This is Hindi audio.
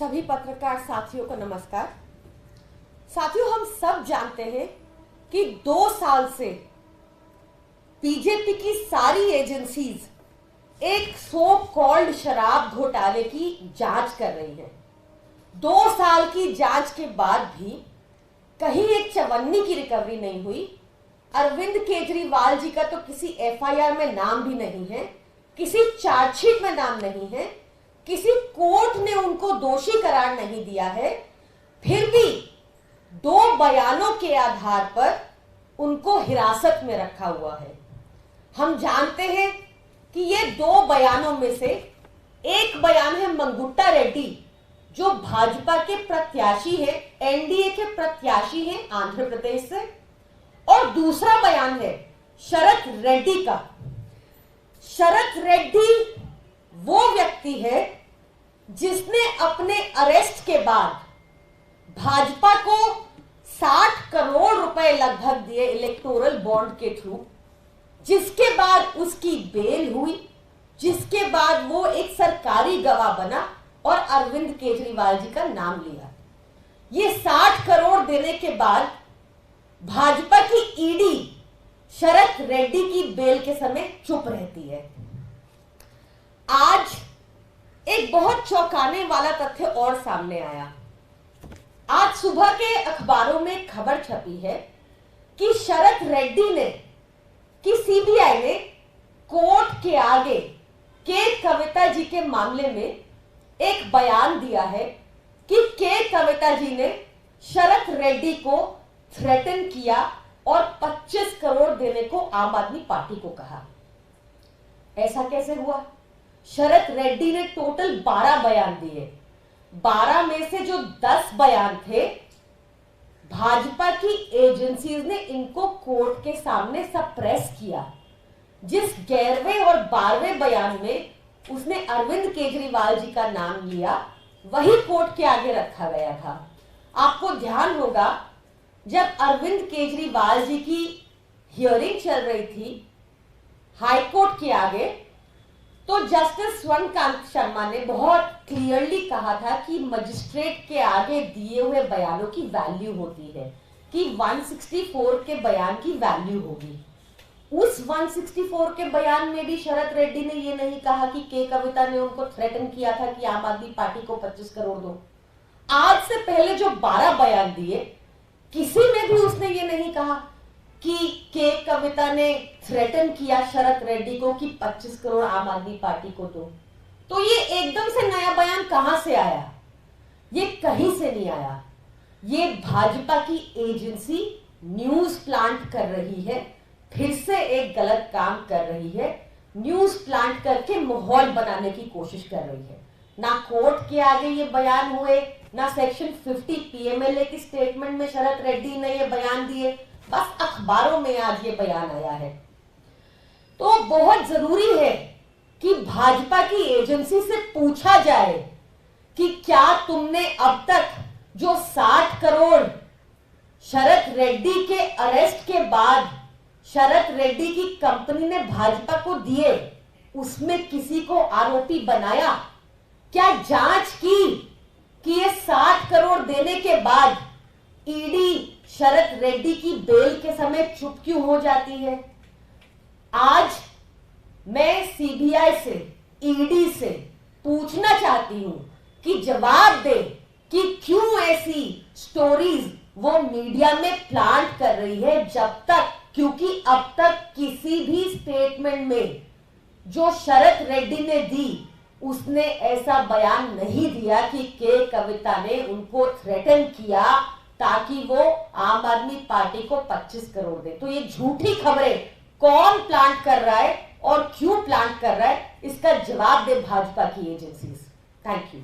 सभी पत्रकार साथियों को नमस्कार। साथियों, हम सब जानते हैं कि 2 साल से बीजेपी की सारी एजेंसीज एक सो कॉल्ड शराब घोटाले की जांच कर रही हैं। 2 साल की जांच के बाद भी कहीं एक चवन्नी की रिकवरी नहीं हुई। अरविंद केजरीवाल जी का तो किसी एफआईआर में नाम भी नहीं है, किसी चार्जशीट में नाम नहीं है, किसी कोर्ट ने उनको दोषी करार नहीं दिया है। फिर भी 2 बयानों के आधार पर उनको हिरासत में रखा हुआ है। हम जानते हैं कि ये 2 बयानों में से एक बयान है मंगुट्टा रेड्डी, जो भाजपा के प्रत्याशी हैं, एनडीए के प्रत्याशी हैं आंध्र प्रदेश से, और दूसरा बयान है शरत रेड्डी का। शरत रेड्डी वो व्यक्ति है जिसने अपने अरेस्ट के बाद भाजपा को 60 करोड़ रुपए लगभग दिए इलेक्टोरल बॉन्ड के थ्रू, जिसके बाद उसकी बेल हुई, जिसके बाद वो एक सरकारी गवाह बना और अरविंद केजरीवाल जी का नाम लिया। ये 60 करोड़ देने के बाद भाजपा की ईडी शरत रेड्डी की बेल के समय चुप रहती है। आज एक बहुत चौंकाने वाला तथ्य और सामने आया। आज सुबह के अखबारों में खबर छपी है कि शरत रेड्डी ने, कि सीबीआई ने कोर्ट के आगे के कविता जी के मामले में एक बयान दिया है कि के कविता जी ने शरत रेड्डी को थ्रेटन किया और 25 करोड़ देने को आम आदमी पार्टी को कहा। ऐसा कैसे हुआ? शरत रेड्डी ने टोटल 12 बयान दिए। 12 में से जो 10 बयान थे, भाजपा की एजेंसीज ने इनको कोर्ट के सामने सप्रेस किया। जिस 11वें और 12वें बयान में उसने अरविंद केजरीवाल जी का नाम लिया, वही कोर्ट के आगे रखा गया था। आपको ध्यान होगा, जब अरविंद केजरीवाल जी की हियरिंग चल रही थी हाई कोर्ट के आगे, तो जस्टिस स्वर्णकांत शर्मा ने बहुत क्लियरली कहा था कि मजिस्ट्रेट के आगे दिए हुए बयानों की वैल्यू होती है, कि 164 के बयान की वैल्यू होगी। उस 164 के बयान में भी शरत रेड्डी ने ये नहीं कहा कि के कविता ने उनको थ्रेटन किया था कि आम आदमी पार्टी को 25 करोड़ दो। आज से पहले जो 12 बयान दिए, किसी में भी उसने ये नहीं कहा कि के कविता ने थ्रेटन किया शरत रेड्डी को कि 25 करोड़ आम आदमी पार्टी को दो। तो ये एकदम से नया बयान कहां से आया? ये कहीं से नहीं आया। ये भाजपा की एजेंसी न्यूज प्लांट कर रही है, फिर से एक गलत काम कर रही है। न्यूज प्लांट करके माहौल बनाने की कोशिश कर रही है। ना कोर्ट के आगे ये बयान हुए, ना सेक्शन 50 पीएमएलए की स्टेटमेंट में शरत रेड्डी ने ये बयान दिए, बस अखबारों में आज ये बयान आया है। तो बहुत जरूरी है कि भाजपा की एजेंसी से पूछा जाए कि क्या तुमने अब तक जो 60 करोड़ शरत रेड्डी के अरेस्ट के बाद शरत रेड्डी की कंपनी ने भाजपा को दिए, उसमें किसी को आरोपी बनाया? क्या जांच की कि ये 60 करोड़ देने के बाद ईडी शरत रेड्डी की बेल के समय चुप क्यों हो जाती है? आज मैं सीबीआई से, ईडी से पूछना चाहती हूं कि जवाब दे कि क्यों ऐसी स्टोरीज वो मीडिया में प्लांट कर रही है जब तक, क्योंकि अब तक किसी भी स्टेटमेंट में जो शरत रेड्डी ने दी, उसने ऐसा बयान नहीं दिया कि के कविता ने उनको थ्रेटन किया ताकि वो आम आदमी पार्टी को 25 करोड़ दे। तो ये झूठी खबरें कौन प्लांट कर रहा है और क्यों प्लांट कर रहा है, इसका जवाब दे भाजपा की एजेंसीज। Thank you.